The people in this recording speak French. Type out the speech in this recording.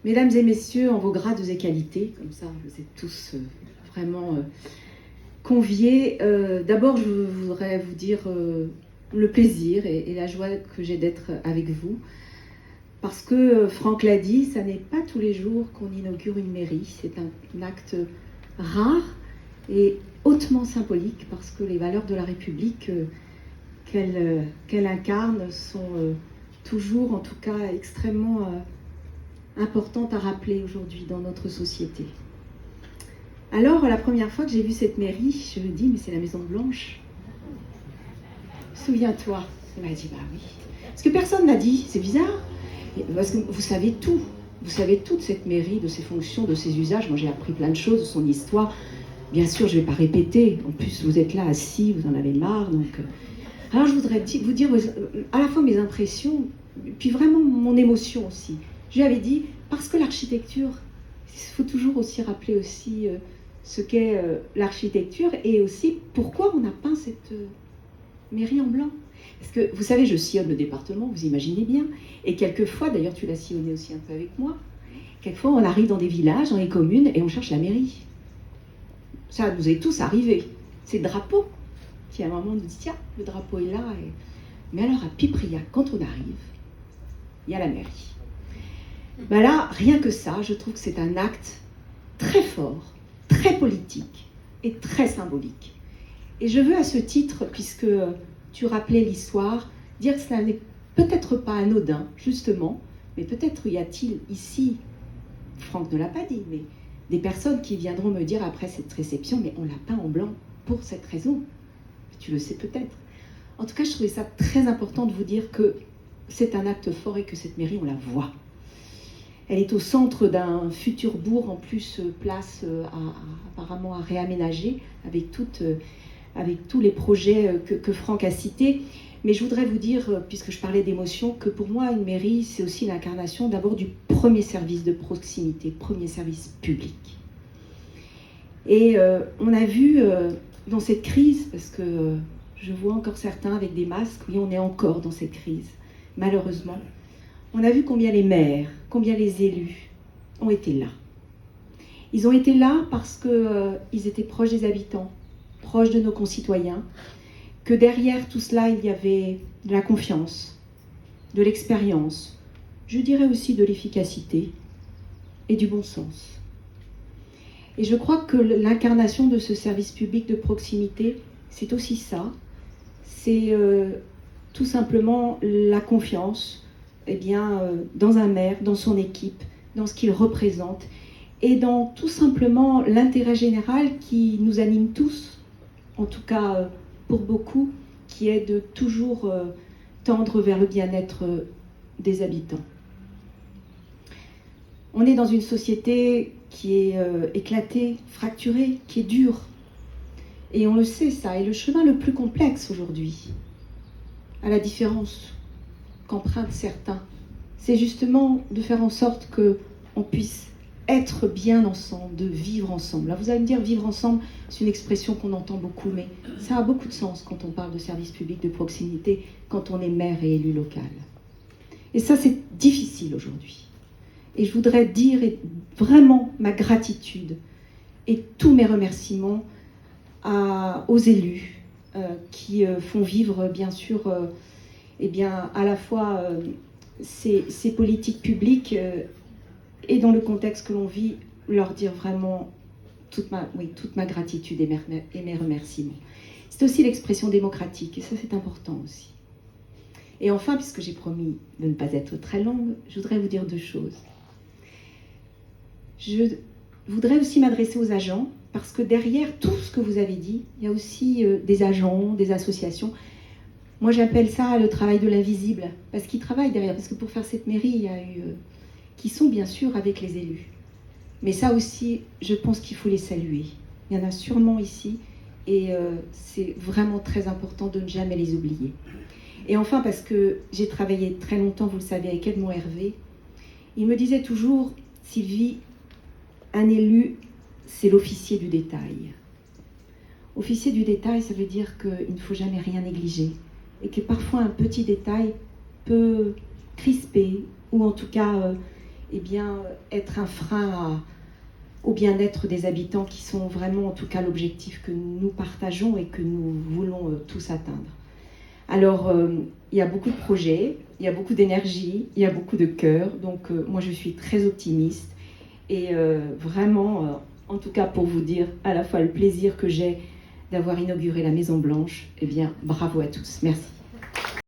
Mesdames et messieurs, en vos grades et qualités, comme ça vous êtes tous vraiment conviés. D'abord, je voudrais vous dire le plaisir et la joie que j'ai d'être avec vous. Parce que Franck l'a dit, ça n'est pas tous les jours qu'on inaugure une mairie. C'est un acte rare et hautement symbolique parce que les valeurs de la République qu'elle incarne sont toujours, en tout cas, extrêmement importantes à rappeler aujourd'hui dans notre société. Alors, la première fois que j'ai vu cette mairie, je me dis, mais c'est la Maison Blanche. Souviens-toi. Elle m'a dit, bah oui. Parce que personne n'a dit, c'est bizarre. Parce que vous savez tout. Vous savez tout de cette mairie, de ses fonctions, de ses usages. Moi, j'ai appris plein de choses de son histoire. Bien sûr, je ne vais pas répéter. En plus, vous êtes là assis, vous en avez marre. Donc, alors, je voudrais vous dire à la fois mes impressions, puis vraiment mon émotion aussi. Je lui avais dit, parce que l'architecture, il faut toujours aussi rappeler aussi ce qu'est l'architecture et aussi pourquoi on a peint cette mairie en blanc. Parce que, vous savez, je sillonne le département, vous imaginez bien. Et quelquefois, d'ailleurs, tu l'as sillonné aussi un peu avec moi, quelquefois, on arrive dans des villages, dans les communes, et on cherche la mairie. Ça nous est tous arrivé. C'est le drapeau. Puis à un moment, on nous dit, tiens, le drapeau est là. Mais alors, à Pipriac, quand on arrive, il y a la mairie. Ben là, rien que ça, je trouve que c'est un acte très fort, très politique et très symbolique. Et je veux à ce titre, puisque tu rappelais l'histoire, dire que ça n'est peut-être pas anodin, justement, mais peut-être y a-t-il ici, Franck ne l'a pas dit, mais des personnes qui viendront me dire après cette réception, mais on l'a peint en blanc pour cette raison. Tu le sais peut-être. En tout cas, je trouvais ça très important de vous dire que c'est un acte fort et que cette mairie, on la voit. Elle est au centre d'un futur bourg, en plus place apparemment à réaménager, avec tous les projets que Franck a cités. Mais je voudrais vous dire, puisque je parlais d'émotion, que pour moi, une mairie, c'est aussi l'incarnation d'abord du premier service de proximité, premier service public. Et on a vu dans cette crise, parce que je vois encore certains avec des masques, oui, on est encore dans cette crise, malheureusement. On a vu combien les maires, combien les élus ont été là. Ils ont été là parce qu'ils étaient proches des habitants, proches de nos concitoyens, que derrière tout cela, il y avait de la confiance, de l'expérience, je dirais aussi de l'efficacité et du bon sens. Et je crois que l'incarnation de ce service public de proximité, c'est aussi ça. C'est tout simplement la confiance dans un maire, dans son équipe, dans ce qu'il représente, et dans tout simplement l'intérêt général qui nous anime tous, en tout cas pour beaucoup, qui est de toujours tendre vers le bien-être des habitants. On est dans une société qui est éclatée, fracturée, qui est dure. Et on le sait, ça est le chemin le plus complexe aujourd'hui, à la différence qu'empruntent certains. C'est justement de faire en sorte qu'on puisse être bien ensemble, de vivre ensemble. Là, vous allez me dire, vivre ensemble, c'est une expression qu'on entend beaucoup, mais ça a beaucoup de sens quand on parle de service public de proximité, quand on est maire et élu local. Et ça, c'est difficile aujourd'hui. Et je voudrais dire vraiment ma gratitude et tous mes remerciements aux élus qui font vivre, bien sûr, à la fois ces politiques publiques et dans le contexte que l'on vit, leur dire vraiment toute ma gratitude et mes remerciements. C'est aussi l'expression démocratique, et ça c'est important aussi. Et enfin, puisque j'ai promis de ne pas être très longue, je voudrais vous dire deux choses. Je voudrais aussi m'adresser aux agents, parce que derrière tout ce que vous avez dit, il y a aussi des agents, des associations. Moi j'appelle ça le travail de l'invisible, parce qu'ils travaillent derrière, parce que pour faire cette mairie, il y a eu... qui sont bien sûr avec les élus. Mais ça aussi, je pense qu'il faut les saluer. Il y en a sûrement ici, et c'est vraiment très important de ne jamais les oublier. Et enfin, parce que j'ai travaillé très longtemps, vous le savez, avec Edmond Hervé, il me disait toujours, Sylvie, un élu, c'est l'officier du détail. Officier du détail, ça veut dire qu'il ne faut jamais rien négliger, et que parfois un petit détail peut crisper, ou en tout cas eh bien, être un frein au bien-être des habitants qui sont vraiment, en tout cas, l'objectif que nous partageons et que nous voulons tous atteindre. Alors, il y a beaucoup de projets, il y a beaucoup d'énergie, il y a beaucoup de cœur, donc moi je suis très optimiste et vraiment, en tout cas pour vous dire à la fois le plaisir que j'ai d'avoir inauguré la Maison Blanche, eh bien bravo à tous, merci.